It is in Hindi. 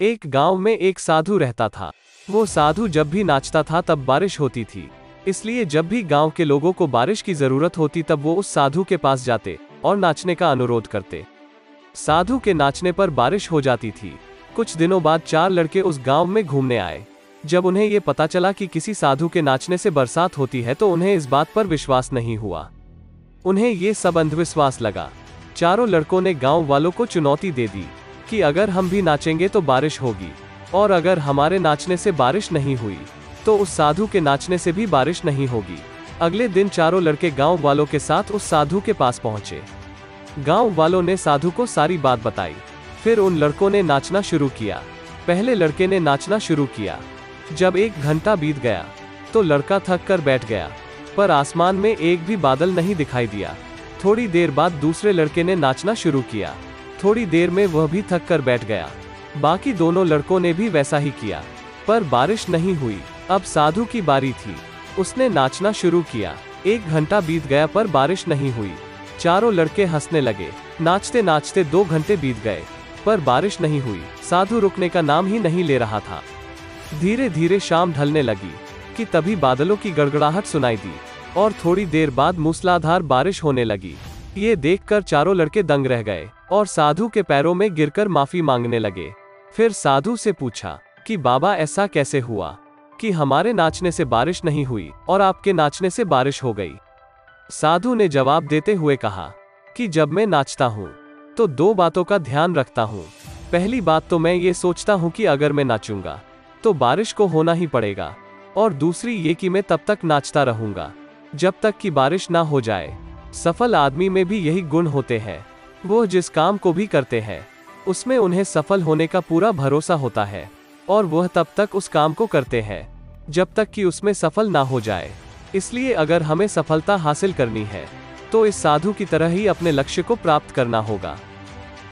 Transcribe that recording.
एक गांव में एक साधु रहता था। वो साधु जब भी नाचता था तब बारिश होती थी। इसलिए जब भी गांव के लोगों को बारिश की जरूरत होती तब वो उस साधु के पास जाते और नाचने का अनुरोध करते। साधु के नाचने पर बारिश हो जाती थी। कुछ दिनों बाद 4 लड़के उस गांव में घूमने आए। जब उन्हें ये पता चला कि किसी साधु के नाचने से बरसात होती है तो उन्हें इस बात पर विश्वास नहीं हुआ। उन्हें ये सब अंधविश्वास लगा। चारों लड़कों ने गांव वालों को चुनौती दे दी कि अगर हम भी नाचेंगे तो बारिश होगी, और अगर हमारे नाचने से बारिश नहीं हुई तो उस साधु के नाचने से भी बारिश नहीं होगी। अगले दिन चारों लड़के गांव वालों के साथ उस साधु के पास पहुंचे। गांव वालों ने साधु को सारी बात बताई। फिर उन लड़कों ने नाचना शुरू किया। पहले लड़के ने नाचना शुरू किया। जब 1 घंटा बीत गया तो लड़का थक कर बैठ गया, पर आसमान में एक भी बादल नहीं दिखाई दिया। थोड़ी देर बाद दूसरे लड़के ने नाचना शुरू किया। थोड़ी देर में वह भी थक कर बैठ गया। बाकी दोनों लड़कों ने भी वैसा ही किया, पर बारिश नहीं हुई। अब साधु की बारी थी। उसने नाचना शुरू किया। 1 घंटा बीत गया पर बारिश नहीं हुई। चारों लड़के हंसने लगे। नाचते नाचते 2 घंटे बीत गए, पर बारिश नहीं हुई। साधु रुकने का नाम ही नहीं ले रहा था। धीरे धीरे शाम ढलने लगी कि तभी बादलों की गड़गड़ाहट सुनाई दी और थोड़ी देर बाद मूसलाधार बारिश होने लगी। ये देखकर चारों लड़के दंग रह गए और साधु के पैरों में गिरकर माफी मांगने लगे। फिर साधु से पूछा कि बाबा ऐसा कैसे हुआ कि हमारे नाचने से बारिश नहीं हुई और आपके नाचने से बारिश हो गई। साधु ने जवाब देते हुए कहा कि जब मैं नाचता हूँ तो 2 बातों का ध्यान रखता हूँ। पहली बात तो मैं ये सोचता हूँ कि अगर मैं नाचूंगा तो बारिश को होना ही पड़ेगा, और दूसरी ये कि मैं तब तक नाचता रहूंगा जब तक कि बारिश ना हो जाए। सफल आदमी में भी यही गुण होते हैं। वो जिस काम को भी करते हैं उसमें उन्हें सफल होने का पूरा भरोसा होता है, और वह तब तक उस काम को करते हैं जब तक कि उसमें सफल ना हो जाए। इसलिए अगर हमें सफलता हासिल करनी है तो इस साधु की तरह ही अपने लक्ष्य को प्राप्त करना होगा।